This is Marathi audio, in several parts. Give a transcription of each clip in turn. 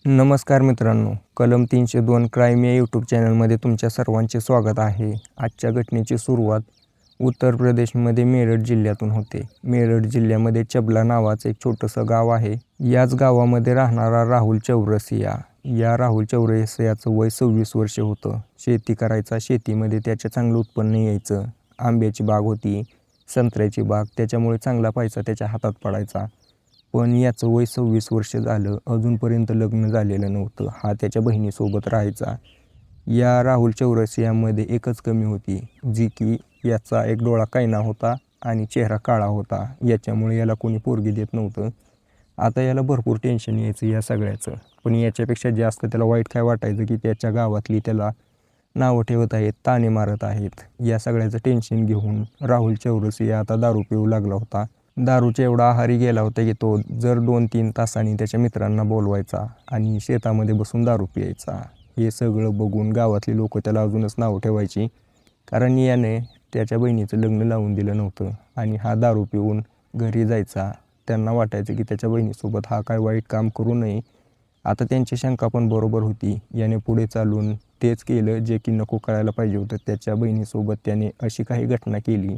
नमस्कार मित्रांनो, कलम 302 क्राईम या यूट्यूब चॅनलमध्ये तुमच्या सर्वांचे स्वागत आहे. आजच्या घटनेची सुरुवात उत्तर प्रदेशमध्ये मेरठ जिल्ह्यातून होते. मेरठ जिल्ह्यामध्ये चबला नावाचं एक छोटंसं गाव आहे. याच गावामध्ये राहणारा राहुल चौरसिया. या राहुल चौरसियाचं वय 26 वर्ष होतं. शेती करायचा, शेतीमध्ये त्याचे चांगलं उत्पन्न यायचं. आंब्याची बाग होती, संत्र्याची बाग, त्याच्यामुळे चांगला पैसा त्याच्या हातात पडायचा. पण याचं वय 26 वर्ष झालं, अजूनपर्यंत लग्न झालेलं नव्हतं. हा त्याच्या बहिणीसोबत राहायचा. या राहुल चौरसियामध्ये एकच कमी होती, जी की याचा एक डोळा काळा होता आणि चेहरा काळा होता. याच्यामुळे याला कोणी पोरगी देत नव्हतं. आता याला भरपूर टेन्शन यायचं या सगळ्याचं. पण याच्यापेक्षा जास्त त्याला वाईट काय वाटायचं की त्याच्या गावातली त्याला नावं ठेवत आहेत, ताणे मारत आहेत. या सगळ्याचं टेन्शन घेऊन राहुल चौरसिया आता दारू पिऊ लागला होता. दारूच्या एवढा आहारी गेला होता की तो जर 2-3 तासांनी त्याच्या मित्रांना बोलवायचा आणि शेतामध्ये बसून दारू प्यायचा. हे सगळं बघून गावातली लोक त्याला अजूनच नावं ठेवायची, कारण याने त्याच्या बहिणीचं लग्न लावून दिलं नव्हतं आणि हा दारू पिऊन घरी जायचा. त्यांना वाटायचं की त्याच्या बहिणीसोबत हा काय वाईट काम करू नये. आता त्यांची शंका पण बरोबर होती. याने पुढे चालून तेच केलं जे की नको करायला पाहिजे होतं. त्याच्या बहिणीसोबत त्याने अशी काही घटना केली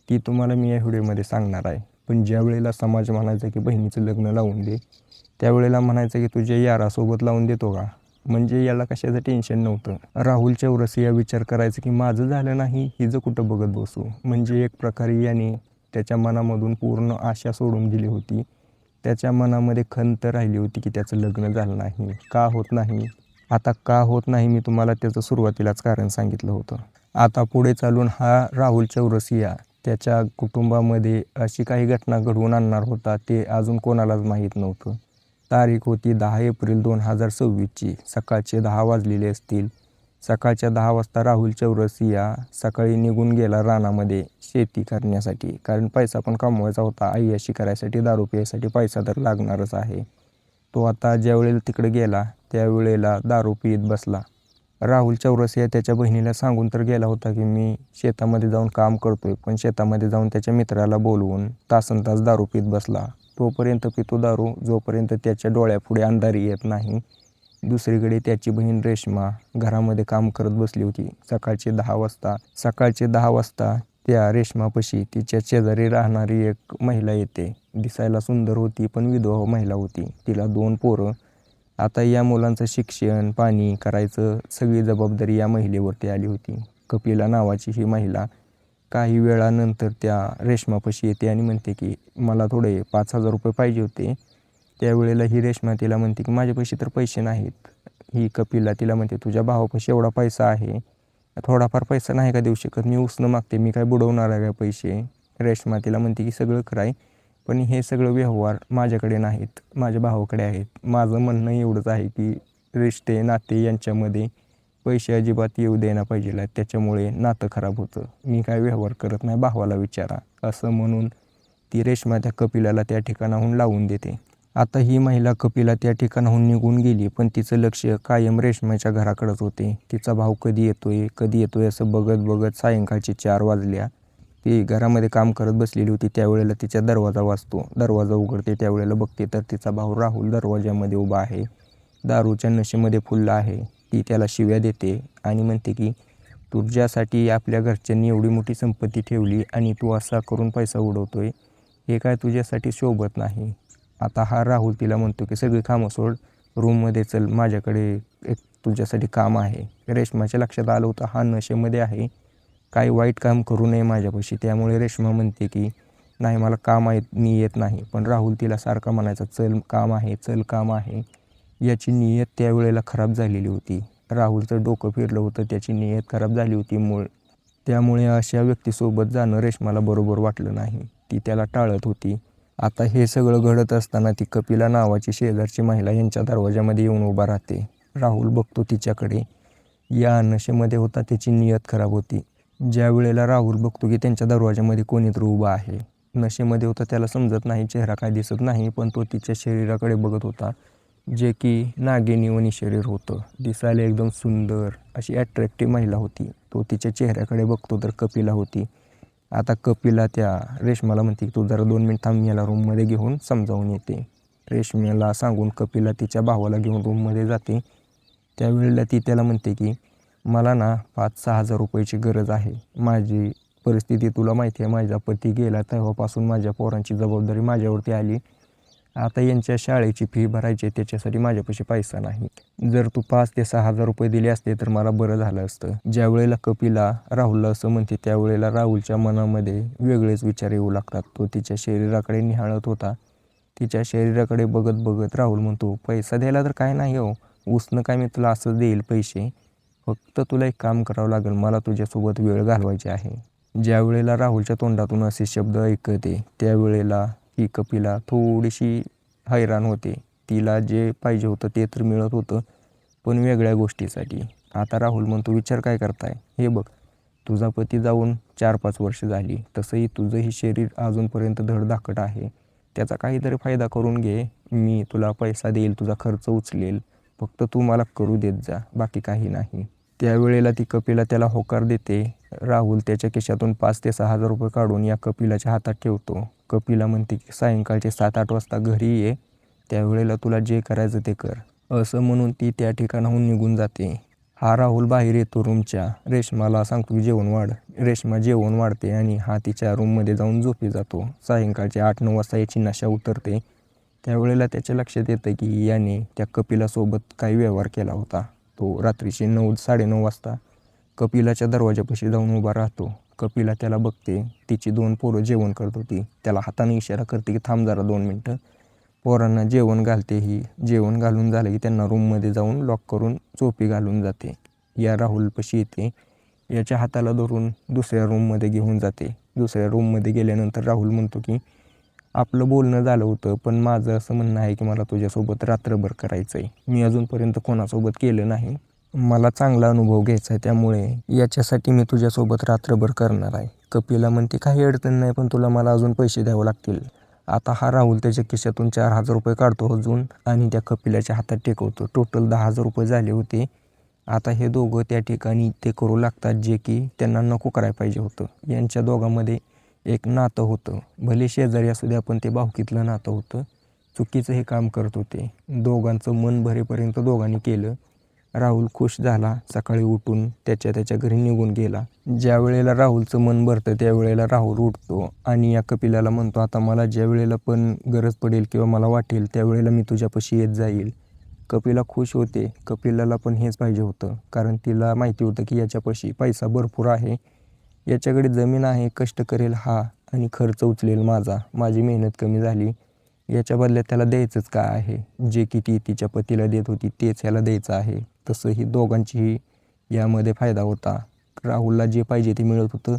ती तुम्हाला मी या व्हिडिओमध्ये सांगणार आहे. पण ज्या वेळेला समाज म्हणायचा की बहिणीचं लग्न लावून दे, त्यावेळेला म्हणायचं की तुझ्या यारासोबत लावून देतो का. म्हणजे याला कशाचं टेन्शन नव्हतं. राहुल चौरसिया विचार करायचं की माझं झालं नाही, हिचं कुठं बघत बसू. म्हणजे एक प्रकारे याने त्याच्या मनामधून पूर्ण आशा सोडून दिली होती. त्याच्या मनामध्ये खंत राहिली होती की त्याचं लग्न झालं नाही. का होत नाही? आता का होत नाही मी तुम्हाला त्याचं सुरुवातीलाच कारण सांगितलं होतं. आता पुढे चालून हा राहुल चौरसिया त्याच्या कुटुंबामध्ये अशी काही घटना घडवून आणणार होता ते अजून कोणालाच माहीत नव्हतं. तारीख होती 10 एप्रिल 2026ची. सकाळचे 10 वाजलेले असतील. सकाळच्या 10 वाजता राहुल चौरसिया सकाळी निघून गेला रानामध्ये शेती करण्यासाठी, कारण पैसा पण कमवायचा होता. अय्याशी करायसाठी, दारू प्यायसाठी पैसा तर लागणारच आहे. तो आता ज्यावेळेला तिकडे गेला त्यावेळेला दारू पीत बसला. राहुल चौरसिया त्याच्या बहिणीला सांगून तर गेला होता की मी शेतामध्ये जाऊन काम करतोय, पण शेतामध्ये जाऊन त्याच्या मित्राला बोलवून तासनतास दारू पीत बसला. तोपर्यंत पितो दारू जोपर्यंत त्याच्या डोळ्यापुढे अंधारी येत नाही. दुसरीकडे त्याची बहीण रेश्मा घरामध्ये काम करत बसली होती. सकाळचे 10 वाजता त्या रेश्मापाशी तिच्या शेजारी राहणारी एक महिला येते. दिसायला सुंदर होती, पण विधवा महिला होती. तिला 2 पोरं. आता या मुलांचं शिक्षण पाणी करायचं सगळी जबाबदारी या महिलेवरती आली होती. कपिला नावाची ही महिला काही वेळानंतर त्या रेश्मापाशी येते आणि म्हणते की मला थोडे 5,000 रुपये पाहिजे होते. त्यावेळेला ही रेश्मा तिला म्हणते की माझ्यापाशी तर पैसे नाहीत. ही कपिला तिला म्हणते तुझ्या भावापाशी एवढा पैसा आहे, थोडाफार पैसा नाही का देऊ शकत? मी उसनं मागते, मी काय बुडवणार आहे का पैसे? रेश्मा तिला म्हणते की सगळं खरं आहे, पण हे सगळं व्यवहार माझ्याकडे नाहीत, माझ्या भावाकडे आहेत. माझं म्हणणं एवढंच आहे की रिश्ते नाते यांच्यामध्ये पैसे अजिबात येऊ द्यायला पाहिजे, त्याच्यामुळे नातं खराब होतं. मी काय व्यवहार करत नाही, भावाला विचारा, असं म्हणून ती रेश्मा त्या कपिलाला त्या ठिकाणाहून लावून देते. आता ही महिला कपिला त्या ठिकाणाहून निघून गेली, पण तिचं लक्ष कायम रेश्माच्या घराकडेच होते. तिचा भाऊ कधी येतोय असं बघत बघत सायंकाळचे 4 वाजल्या. ती घरामध्ये काम करत बसलेली होती. त्यावेळेला तिचा दरवाजा वाजतो. दरवाजा उघडते, त्यावेळेला बघते तर तिचा भाऊ राहुल दरवाजामध्ये उभा आहे. दारूच्या नशेमध्ये फुलला आहे. ती त्याला शिव्या देते आणि म्हणते की तुझ्यासाठी आपल्या घरच्यांनी एवढी मोठी संपत्ती ठेवली आणि तू असा करून पैसा उडवतोय, हे काय तुझ्यासाठी शोभत नाही. आता हा राहुल तिला म्हणतो की सगळी कामं सोड, रूममध्ये चल, माझ्याकडे एक तुझ्यासाठी काम आहे. रेश्माच्या लक्षात आलं होतं हा नशेमध्ये आहे, काही वाईट काम करू नये माझ्यापाशी. त्यामुळे रेश्मा म्हणते की नाही मला काम आहे, मी येत नाही. पण राहुल तिला सारखा म्हणायचा चल काम आहे, चल काम आहे. याची नियत त्यावेळेला खराब झालेली होती. राहुलचं डोकं फिरलं होतं, त्याची नियत खराब झाली होती. त्यामुळे अशा व्यक्तीसोबत जाणं रेश्माला बरोबर वाटलं नाही. ती त्याला टाळत होती. आता हे सगळं घडत असताना ती कपिला नावाची शेजारची महिला यांच्या दरवाजामध्ये येऊन उभा राहते. राहुल बघतो तिच्याकडे. या नशेमध्ये होता, त्याची नियत खराब होती. ज्या वेळेला राहुल बघतो की त्यांच्या दरवाजामध्ये कोणीतरी उभा आहे. नशेमध्ये होता, त्याला समजत नाही, चेहरा काय दिसत नाही, पण तो तिच्या शरीराकडे बघत होता, जे की नागिनीवनी शरीर होतं. दिसायला एकदम सुंदर अशी ॲट्रॅक्टिव्ह महिला होती. तो तिच्या चेहऱ्याकडे बघतो तर कपिला होती. आता कपिला त्या रेश्माला म्हणते की तू जरा 2 मिनिट थांब, मी याला रूममध्ये घेऊन समजावून येते. रेश्माला सांगून कपिला तिच्या भावाला घेऊन रूममध्ये जाते. त्यावेळेला ती त्याला म्हणते की मला ना 5-6 हजार रुपयाची गरज आहे. माझी परिस्थिती तुला माहिती आहे. माझा पती गेला तेव्हापासून माझ्या पोरांची जबाबदारी माझ्यावरती आली. आता यांच्या शाळेची फी भरायची आहे, त्याच्यासाठी माझ्यापाशी पैसा नाही. जर तू 5 ते 6 हजार रुपये दिले असते तर मला बरं झालं असतं. ज्यावेळेला कपिला राहुलला असं म्हणते त्यावेळेला राहुलच्या मनामध्ये वेगळेच विचार येऊ लागतात. तो तिच्या शरीराकडे निहाळत होता. तिच्या शरीराकडे बघत बघत राहुल म्हणतो, पैसा द्यायला तर काय नाही हो, उसनं काय मी तुला असं देईल पैसे. फक्त तुला एक काम करावं लागेल, मला तुझ्यासोबत वेळ घालवायची आहे. ज्यावेळेला राहुलच्या तोंडातून असे शब्द ऐकते त्यावेळेला ही कपिला थोडीशी हैराण होते. तिला जे पाहिजे होतं ते तर मिळत होतं, पण वेगळ्या गोष्टीसाठी. आता राहुल म्हणतो, विचार काय करताय? हे बघ, तुझा पती जाऊन 4-5 वर्ष झाली. तसंही तुझंही शरीर अजूनपर्यंत धडधाकट आहे. त्याचा काहीतरी फायदा करून घे. मी तुला पैसा देईल, तुझा खर्च उचलेल. फक्त तू मला करू देत जा, बाकी काही नाही. त्यावेळेला ती कपिला त्याला होकार देते. राहुल त्याच्या खिशातून 5 ते 6 हजार रुपये काढून या कपिलाच्या हातात ठेवतो. कपिला म्हणते की सायंकाळचे 7-8 वाजता घरी ये. त्यावेळेला तुला जे करायचं ते कर. असं म्हणून ती त्या ठिकाणाहून निघून जाते. हा राहुल बाहेर येतो रूमच्या. रेश्माला सांगतो की जेवण वाढ. रेश्मा जेवण वाढते आणि हा तिच्या रूममध्ये जाऊन झोपी जातो. सायंकाळचे 8-9 वाजता याची नशा उतरते. त्यावेळेला त्याच्या लक्षात येतं की याने त्या कपिलासोबत काही व्यवहार केला होता. तो रात्रीचे 9-9:30 वाजता कपिलाच्या दरवाजापाशी जाऊन उभा राहतो. कपिला त्याला बघते. तिची 2 पोरं जेवण करत होती. त्याला हाताने इशारा करते की थांब जरा 2 मिनटं. पोरांना जेवण घालते. ही जेवण घालून झालं की त्यांना रूममध्ये जाऊन लॉक करून झोपी घालून जाते. या राहुलपाशी येते. याच्या हाताला धरून दुसऱ्या रूममध्ये घेऊन जाते. दुसऱ्या रूममध्ये गेल्यानंतर राहुल म्हणतो की आपलं बोलणं झालं होतं, पण माझं असं म्हणणं आहे की मला तुझ्यासोबत रात्रभर करायचं आहे. मी अजूनपर्यंत कोणासोबत केलं नाही. मला चांगला अनुभव घ्यायचा आहे, त्यामुळे याच्यासाठी मी तुझ्यासोबत रात्रभर करणार आहे. कपिला म्हणते काही अडचण नाही, पण तुला मला अजून पैसे द्यावे लागतील. आता हा राहुल त्याच्या खिशातून 4 हजार रुपये काढतो अजून आणि त्या कपिलाच्या हातात टेकवतो. टोटल 10 हजार रुपये झाले होते. आता हे दोघं त्या ठिकाणी ते करू लागतात जे की त्यांना नको करायला पाहिजे होतं. यांच्या दोघांमध्ये एक नातं होतं. भले शेजारी असू द्या, पण ते भावकीतलं नातं होतं. चुकीचं हे काम करत होते. दोघांचं मन भरेपर्यंत दोघांनी केलं. राहुल खुश झाला. सकाळी उठून त्याच्या घरी निघून गेला. ज्या वेळेला राहुलचं मन भरतं त्यावेळेला राहुल उठतो आणि या कपिलाला म्हणतो, आता मला ज्या वेळेला पण गरज पडेल किंवा मला वाटेल त्यावेळेला मी तुझ्यापाशी येत जाईल. कपिला खुश होते. कपिलाला पण हेच पाहिजे होतं, कारण तिला माहिती होतं की याच्यापाशी पैसा भरपूर आहे. याच्याकडे जमीन आहे, कष्ट करेल हा आणि खर्च उचलेल माझा. माझी मेहनत कमी झाली, याच्या बदल्यात त्याला द्यायचंच काय आहे. जे की ती तिच्या पतीला देत होती तेच ह्याला द्यायचं आहे. तसंही दोघांचीही यामध्ये फायदा होता. राहुलला जे पाहिजे ते मिळत होतं,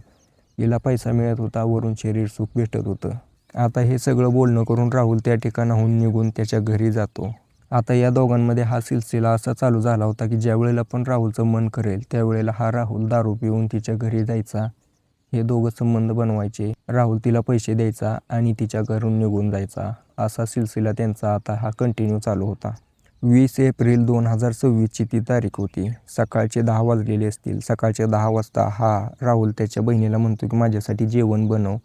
हिला पैसा मिळत होता, वरून शरीर सुख भेटत होतं. आता हे सगळं बोलणं करून राहुल त्या ठिकाणाहून निघून त्याच्या घरी जातो. आता या दोघांमध्ये हा सिलसिला असा चालू झाला होता की ज्या वेळेला पण राहुलचं मन करेल त्यावेळेला हा राहुल दारू पिऊन तिच्या घरी जायचा. हे दोघं संबंध बनवायचे. राहुल तिला पैसे द्यायचा आणि तिच्या घरून निघून जायचा. असा सिलसिला त्यांचा आता हा कंटिन्यू चालू होता. 20 एप्रिल 2026ची ती तारीख होती. सकाळचे 10 वाजलेले असतील. सकाळच्या 10 वाजता हा राहुल त्याच्या बहिणीला म्हणतो की माझ्यासाठी जेवण बनव,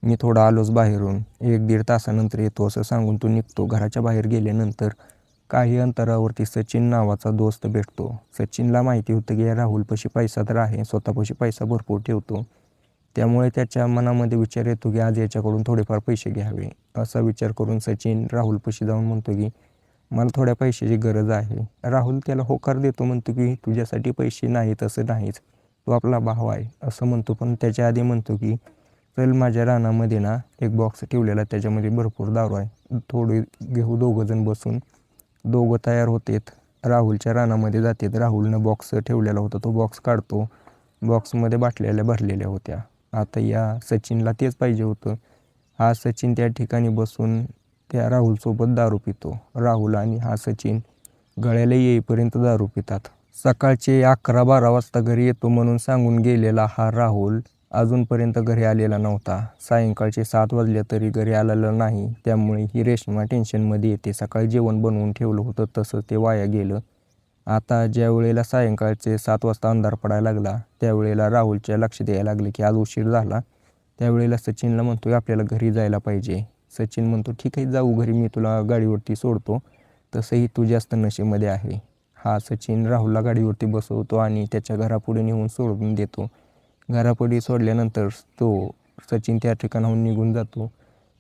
मी थोडा आलोच बाहेरून, 1-1.5 तासानंतर येतो असं सांगून तो निघतो. घराच्या बाहेर गेल्यानंतर काही अंतरावरती सचिन नावाचा दोस्त भेटतो. सचिनला माहिती होतं की या राहुलपाशी पैसा तर आहे, स्वतःपाशी पैसा भरपूर ठेवतो. त्यामुळे त्याच्या मनामध्ये विचार येतो की आज याच्याकडून थोडेफार पैसे घ्यावे. असा विचार करून सचिन राहुलपाशी जाऊन म्हणतो की मला थोड्या पैशाची गरज आहे. राहुल त्याला होकार देतो, म्हणतो की तुझ्यासाठी पैसे नाहीत असं नाहीच, तो आपला भाव आहे असं म्हणतो. पण त्याच्या आधी म्हणतो की चल माझ्या रानामध्ये ना एक बॉक्स ठेवलेला, त्याच्यामध्ये भरपूर दारू आहे, थोडी घेऊ दोघंजण बसून. दोघं तयार होतेत, राहुलच्या रानामध्ये जातात. राहुलनं बॉक्स ठेवलेला होता, तो बॉक्स काढतो. बॉक्समध्ये बाटल्या भरलेल्या होत्या. आता या सचिनला तेच पाहिजे होतं. हा सचिन त्या ठिकाणी बसून त्या राहुलसोबत दारू पितो. राहुल आणि हा सचिन गळ्याला येईपर्यंत दारू पितात. सकाळचे 11-12 वाजता घरी येतो म्हणून सांगून गेलेला हा राहुल अजूनपर्यंत घरी आलेला नव्हता. सायंकाळचे 7 वाजले तरी घरी आलेला नाही. त्यामुळे ही रेश्मा टेन्शनमध्ये येते. सकाळी जेवण बनवून ठेवलं होतं तसं ते वाया गेलं. आता ज्या वेळेला सायंकाळचे 7 वाजता अंधार पडायला लागला त्यावेळेला राहुलच्या लक्षात यायला लागलं की आज उशीर झाला. त्यावेळेला सचिनला म्हणतो की आपल्याला घरी जायला पाहिजे. सचिन म्हणतो ठीक आहे जाऊ घरी, मी तुला गाडीवरती सोडतो, तसंही तू जास्त नशेमध्ये आहे. हा सचिन राहुलला गाडीवरती बसवतो आणि त्याच्या घरापुढे नेऊन सोडून देतो. घरापुढे सोडल्यानंतर तो सचिन त्या ठिकाणाहून निघून जातो.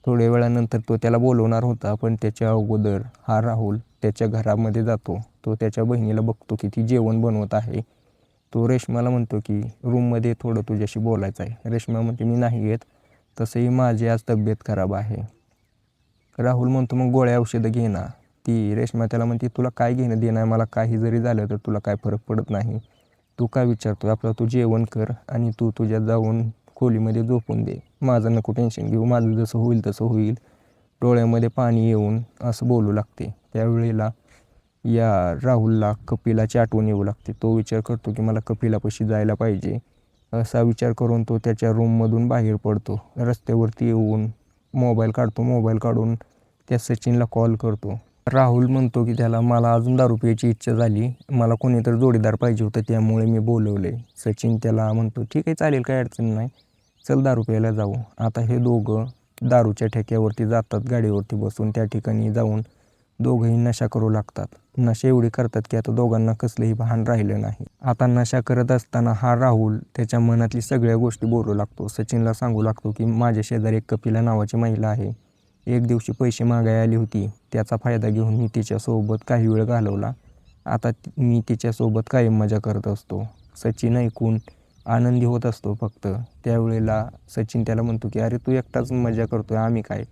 थोड्या वेळानंतर तो त्याला बोलवणार होता, पण त्याच्या अगोदर हा राहुल त्याच्या घरामध्ये जातो. तो त्याच्या बहिणीला बघतो की ती जेवण बनवत आहे. तो रेश्माला म्हणतो की रूममध्ये थोडं तुझ्याशी बोलायचं आहे. रेश्मा म्हणते मी नाही येत, तसंही माझी आज तब्येत खराब आहे. राहुल म्हणतो मग गोळ्या औषधं घे ना. ती रेश्मा त्याला म्हणते तुला काय घेणं देणं आहे, मला काही जरी झालं तर तुला काय फरक पडत नाही. तू काय विचारतो, आपलं तू जेवण कर आणि तू तुझ्या जाऊन खोलीमध्ये झोपून दे. माझं नको टेन्शन घेऊ, माझं जसं होईल तसं होईल. डोळ्यामध्ये पाणी येऊन असं बोलू लागते. त्यावेळेला या राहुलला कपिलाची आठवण येऊ लागते. तो विचार करतो की मला कपिलापाशी जायला पाहिजे. असा विचार करून तो त्याच्या रूममधून बाहेर पडतो. रस्त्यावरती येऊन मोबाईल काढतो. मोबाईल काढून त्या सचिनला कॉल करतो. राहुल म्हणतो की त्याला मला अजून दारू प्यायची इच्छा झाली, मला कोणीतरी जोडीदार पाहिजे होतं, त्यामुळे मी बोलवले. सचिन त्याला म्हणतो ठीक आहे चालेल, काही अडचण नाही, चल दारू प्यायला जाऊ. आता हे दोघं दारूच्या ठेक्यावरती जातात गाडीवरती बसून. त्या ठिकाणी जाऊन दोघंही नशा करू लागतात. नशा एवढी करतात की आता दोघांना कसलंही भान राहिलं नाही. आता नशा करत असताना हा राहुल त्याच्या मनातली सगळ्या गोष्टी बोलू लागतो. सचिनला सांगू लागतो की माझ्या शेजारी एक कपिला नावाची महिला आहे. एक दिवशी पैसे मागायला आली होती, त्याचा फायदा घेऊन मी तिच्यासोबत काही वेळ घालवला. आता मी तिच्यासोबत कायम मजा करत असतो. सचिन ऐकून आनंदी होत असतो फक्त. त्यावेळेला सचिन त्याला म्हणतो की अरे तू एकटाच मजा करतोय, आम्ही काय.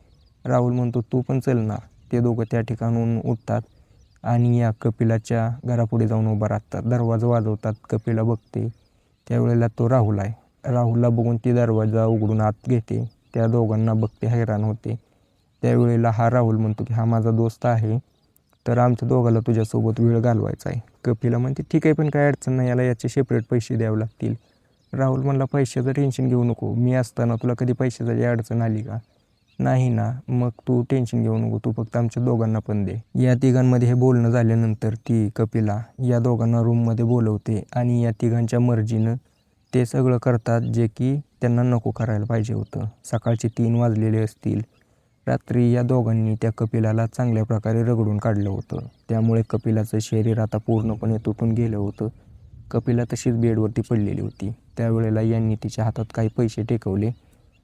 राहुल म्हणतो तू पण चल ना. ते दोघं त्या ठिकाणून उठतात आणि या कपिलाच्या घरापुढे जाऊन उभा राहतात. दरवाजा वाजवतात. कपिला बघते. त्यावेळेला तो राहुल आहे. राहुलला बघून ती दरवाजा उघडून आत घेते. त्या दोघांना बघते, हैराण होते. त्यावेळेला हा राहुल म्हणतो की हा माझा दोस्त आहे, तर आमच्या दोघाला तुझ्यासोबत वेळ घालवायचा आहे. कपिला म्हणते ठीक आहे, पण काय अडचण नाही, याला याचे सेपरेट पैसे द्यावे लागतील. राहुल म्हणला पैशाचं टेन्शन घेऊ नको, मी असताना तुला कधी पैशाची अडचण आली का? नाही ना, मग तू टेन्शन घेऊ नको, तू फक्त आमच्या दोघांना पण दे. या तिघांमध्ये हे बोलणं झाल्यानंतर ती कपिला या दोघांना रूममध्ये बोलवते आणि या तिघांच्या मर्जीनं ते सगळं करतात जे की त्यांना नको करायला पाहिजे होतं. सकाळचे 3 वाजलेले असतील. रात्री या दोघांनी त्या कपिलाला चांगल्या प्रकारे रगडून काढलं होतं. त्यामुळे कपिलाचं शरीर आता पूर्णपणे तुटून गेलं होतं. कपिला तशीच बेडवरती पडलेली होती. त्यावेळेला यांनी तिच्या हातात काही पैसे टेकवले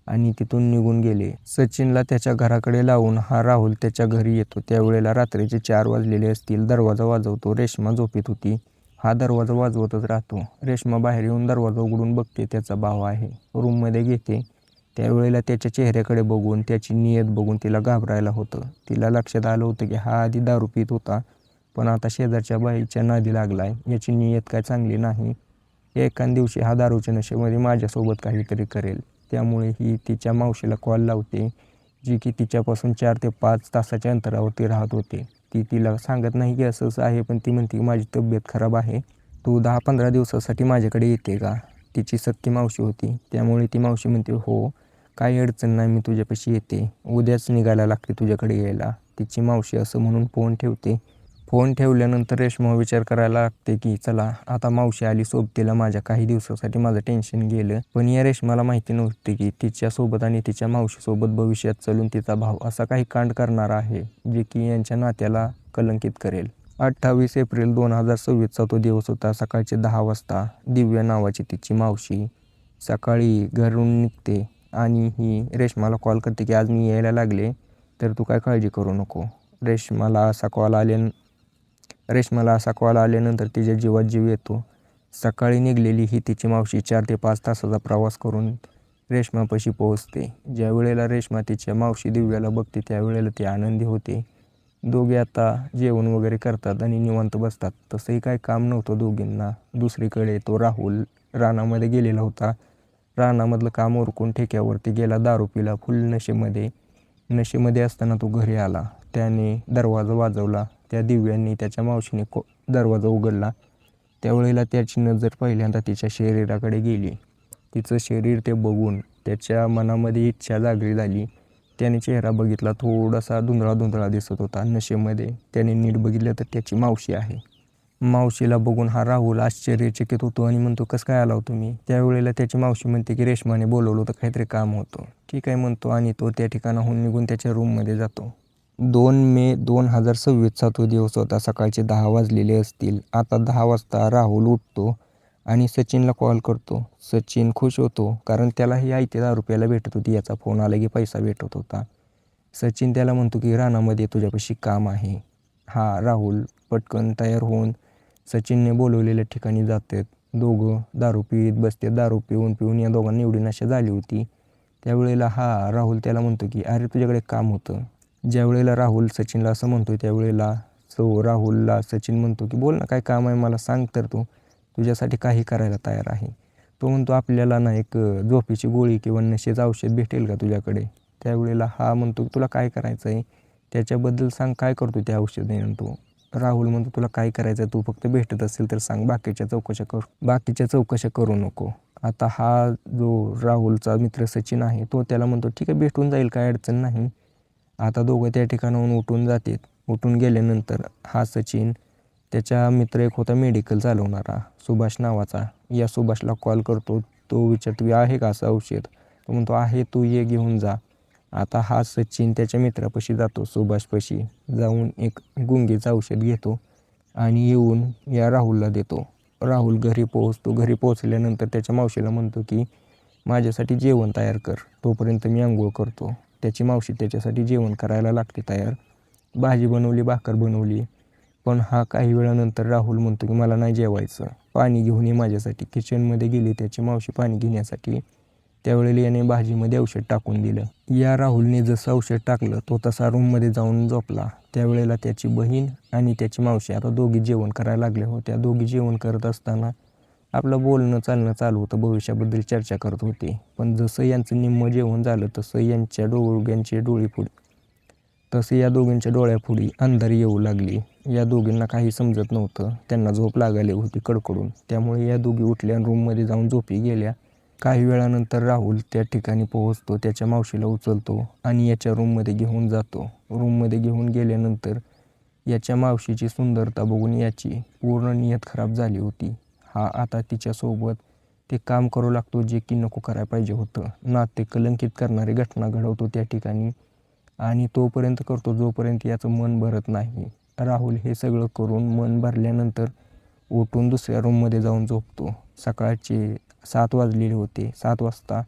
आणि तिथून निघून गेले. सचिनला त्याच्या घराकडे लावून हा राहुल त्याच्या घरी येतो. त्यावेळेला रात्रीचे 4 वाजलेले असतील. दरवाजा वाजवतो. रेश्मा झोपेत होती. हा दरवाजा वाजवतच राहतो. रेश्मा बाहेर येऊन दरवाजा उघडून बघते, त्याचा भाव आहे. रूममध्ये घेते. त्यावेळेला त्याच्या चेहऱ्याकडे बघून, त्याची नियत बघून तिला घाबरायला होतं. तिला लक्षात आलं होतं की हा आधी दारू पित होता, पण आता शेजारच्या बाईच्या नादी लागलाय. याची नियत काय चांगली नाही. एका दिवशी हा दारूच्या नशेमध्ये माझ्यासोबत काहीतरी करेल. त्यामुळे ही तिच्या मावशीला कॉल लावते, जी की तिच्यापासून 4 ते 5 तासाच्या अंतरावरती राहत होते. ती तिला सांगत नाही की असं असं आहे, पण ती म्हणते की माझी तब्येत खराब आहे, तू 10-15 दिवसासाठी माझ्याकडे येते का? तिची सख्खी मावशी होती. त्यामुळे ती मावशी म्हणते हो, काही अडचण नाही, मी तुझ्यापाशी येते, उद्याच निघायला लागते तुझ्याकडे यायला. तिची मावशी असं म्हणून फोन ठेवते. फोन ठेवल्यानंतर रेश्मा विचार करायला लागते की चला आता मावशी आली सोबतीला, माझ्या काही दिवसासाठी माझं टेन्शन गेलं. पण या रेश्माला माहिती नव्हती की तिच्यासोबत आणि तिच्या मावशीसोबत भविष्यात चालून तिचा भाव असा काही कांड करणार आहे, जे की यांच्या नात्याला कलंकित करेल. 28 एप्रिल 2026चा तो दिवस होता. सकाळचे 10 वाजता दिव्या नावाची तिची मावशी सकाळी घरून निघते आणि ही रेश्माला कॉल करते की आज मी यायला लागले, तर तू काय काळजी करू नको. रेश्माला असा कॉल आल्यानंतर तिच्या जीवात जीव येतो. सकाळी निघलेली ही तिची मावशी 4 ते 5 तासाचा प्रवास करून रेश्मापाशी पोहोचते. ज्या वेळेला रेश्मा तिच्या मावशी दिव्याला बघते, त्यावेळेला ती आनंदी होते. दोघे आता जेवण वगैरे करतात आणि निवांत बसतात. तसंही काही काम नव्हतं दोघींना. दुसरीकडे तो राहुल रानामध्ये गेलेला होता. रानामधलं काम उरकून ठेक्यावरती गेला, दारू पिला फुल नशेमध्ये असताना तो घरी आला. त्याने दरवाजा वाजवला. त्या दिव्यांनी त्याच्या मावशीने दरवाजा उघडला. त्यावेळेला त्याची नजर पहिल्यांदा तिच्या शरीराकडे गेली. तिचं शरीर ते बघून त्याच्या मनामध्ये इच्छा जागृत झाली. त्याने चेहरा बघितला, थोडासा धुंदळा दिसत होता नशेमध्ये. त्याने नीट बघितलं तर त्याची मावशी आहे. मावशीला बघून हा राहुल आश्चर्यचकित होतो आणि म्हणतो, कसं काय आला हो तुम्ही? त्यावेळेला त्याची मावशी म्हणते की रेश्माने बोलवलं होतं, काहीतरी काम होतं. ठीक आहे म्हणतो आणि तो त्या ठिकाणाहून निघून त्याच्या रूममध्ये जातो. 2 मे 2026 तो दिवस होता. सकाळचे 10 वाजलेले असतील. आता 10 वाजता राहुल उठतो आणि सचिनला कॉल करतो. सचिन खुश होतो कारण त्यालाही आयते ₹10 भेटत होती. याचा फोन आला की पैसा भेटत होता. सचिन त्याला म्हणतो की रानामध्ये तुझ्यापाशी काम आहे. राहुल पटकन तयार होऊन सचिनने बोलवलेल्या ठिकाणी जातात. दोघं दारू पीत बसतात. दारू पिऊन या दोघांना एवढी नशा झाली होती. त्यावेळेला राहुल त्याला म्हणतो की अरे तुझ्याकडे काम होतं. ज्यावेळेला राहुल सचिनला असं म्हणतो त्यावेळेला राहुलला सचिन म्हणतो की बोल ना, काय काम आहे मला सांग, तर तू तुझ्यासाठी काही करायला तयार आहे. तो म्हणतो आपल्याला ना एक झोपेची गोळी किंवा नशेचं औषध भेटेल का तुझ्याकडे? त्यावेळेला म्हणतो की तुला काय करायचं आहे त्याच्याबद्दल सांग, काय करतो त्या औषधाने तू? राहुल म्हणतो तुला काय करायचं आहे, तू फक्त भेटत असेल तर सांग, बाकीच्या चौकशा करू नको. आता जो राहुलचा मित्र सचिन आहे तो त्याला म्हणतो ठीक आहे भेटून जाईल, काय अडचण नाही. आता दोघं त्या ठिकाणाहून उठून जातात. उठून गेल्यानंतर सचिन त्याचा मित्र एक होता मेडिकल चालवणारा सुभाष नावाचा, या सुभाषला कॉल करतो. तो विचारतो आहे का असं औषध? तो म्हणतो आहे, तू ये घेऊन जा. आता सचिन त्याच्या मित्रापाशी जातो. सुभाषपाशी जाऊन एक गुंगीचं औषध घेतो आणि येऊन या राहुलला देतो. राहुल घरी पोहोचतो. घरी पोहोचल्यानंतर त्याच्या मावशीला म्हणतो की माझ्यासाठी जेवण तयार कर, तोपर्यंत मी आंघोळ करतो. त्याची मावशी त्याच्यासाठी जेवण करायला लागते तयार. भाजी बनवली, भाकर बनवली. पण काही वेळानंतर राहुल म्हणतो की मला नाही जेवायचं, पाणी घेऊन ये माझ्यासाठी. किचनमध्ये गेली त्याची मावशी पाणी घेण्यासाठी. त्यावेळेला याने भाजीमध्ये औषध टाकून दिलं. या राहुलने जसं औषध टाकलं तो तसा रूममध्ये जाऊन झोपला. त्यावेळेला त्याची बहीण आणि त्याची मावशी आता दोघी जेवण करायला लागल्या होत्या. दोघी जेवण करत असताना आपलं बोलणं चालणं चालू होतं, भविष्याबद्दल चर्चा करत होते. पण जसं यांचं निम्मं जेवण झालं तसं यांच्या या दोघींच्या डोळ्यापुढे अंधारी येऊ लागली. या दोघींना काही समजत नव्हतं. त्यांना झोप लागायला होती कडकडून. त्यामुळे या दोघी उठल्या आणि रूममध्ये जाऊन झोपी गेल्या. काही वेळानंतर राहुल त्या ठिकाणी पोहोचतो. त्याच्या मावशीला उचलतो आणि याच्या रूममध्ये घेऊन जातो. रूममध्ये घेऊन गेल्यानंतर याच्या मावशीची सुंदरता बघून याची पूर्ण नियत खराब झाली होती. आता तिच्यासोबत ते काम करू लागतो जे की नको करायला पाहिजे होतं. नाते कलंकित करणारी घटना घडवतो त्या ठिकाणी आणि तोपर्यंत करतो जोपर्यंत याचं मन भरत नाही. राहुल हे सगळं करून मन भरल्यानंतर उठून दुसऱ्या रूममध्ये जाऊन झोपतो. सकाळचे 7 वाजलेले होते. 7 वाजता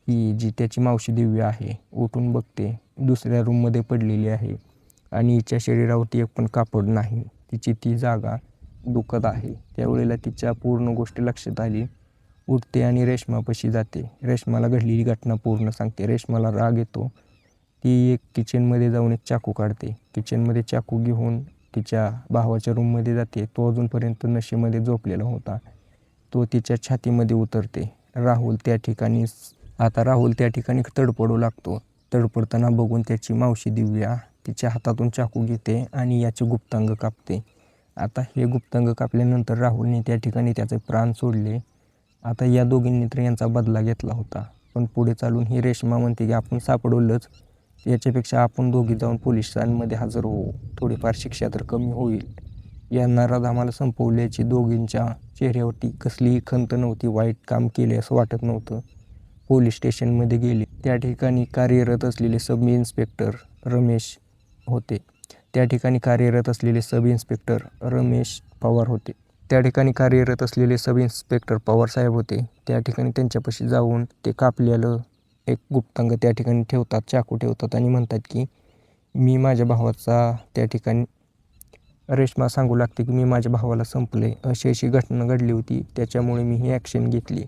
ही जी त्याची मावशी दिव्या आहे उठून बघते, दुसऱ्या रूममध्ये पडलेली आहे आणि हिच्या शरीरावरती एक पण कापड नाही. तिची ती जागा दुखत आहे. त्यावेळेला तिच्या पूर्ण गोष्टी लक्षात आली. उठते आणि रेश्मापाशी जाते. रेश्माला घडलेली घटना पूर्ण सांगते. रेश्माला राग येतो. ती एक किचनमध्ये जाऊन एक चाकू काढते. किचनमध्ये चाकू घेऊन तिच्या भावाच्या रूममध्ये जाते. तो अजूनपर्यंत नशेमध्ये झोपलेला होता. तो तिच्या छातीमध्ये उतरते. राहुल त्या ठिकाणी तडफडू लागतो. तडफडताना बघून त्याची मावशी दिव्या तिच्या हातातून चाकू घेते आणि याचे गुप्तांग कापते. आता हे गुप्तांग कापल्यानंतर राहुलने त्या ठिकाणी त्याचे प्राण सोडले. आता या दोघींनी तर यांचा बदला घेतला होता. पण पुढे चालून ही रेश्मा म्हणते की आपण सापडवलंच, याच्यापेक्षा आपण दोघी जाऊन पोलिसांमध्ये हजर होऊ, थोडीफार शिक्षा तर कमी होईल. या नराधमाला संपवल्याची दोघींच्या चेहऱ्यावरती कसलीही खंत नव्हती. वाईट काम केले असं वाटत नव्हतं. पोलीस स्टेशनमध्ये गेले. त्या ठिकाणी कार्यरत असलेले सब इन्स्पेक्टर पवार साहेब होते. त्या ठिकाणी त्यांच्यापाशी जाऊन ते कापलेलं एक गुप्तांग त्या ठिकाणी ठेवतात, चाकू ठेवतात आणि म्हणतात की मी माझ्या भावाचा, त्या ठिकाणी रेश्मा सांगू लागते की मी माझ्या भावाला संपले, अशी घटना घडली होती, त्याच्यामुळे मी ही ॲक्शन घेतली.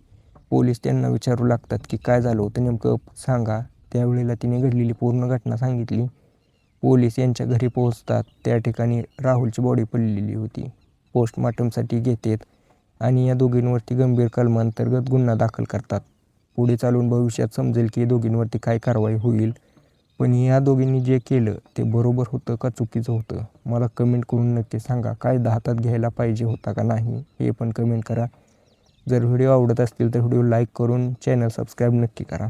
पोलीस त्यांना विचारू लागतात की काय झालं होतं नेमकं सांगा. त्यावेळेला तिने घडलेली पूर्ण घटना सांगितली. पोलीस यांच्या घरी पोहोचतात. त्या ठिकाणी राहुलची बॉडी पडलेली होती. पोस्टमॉर्टमसाठी घेतात आणि या दोघींवरती गंभीर कलमांतर्गत गुन्हा दाखल करतात. पुढे चालून भविष्यात समजेल की दोघींवरती काय कारवाई होईल. पण या दोघींनी जे केलं ते बरोबर होतं का चुकीचं होतं, मला कमेंट करून नक्की सांगा. कायदा हातात घ्यायला पाहिजे होता का नाही हे पण कमेंट करा. जर व्हिडिओ आवडत असतील तर व्हिडिओ लाईक करून चॅनल सबस्क्राईब नक्की करा.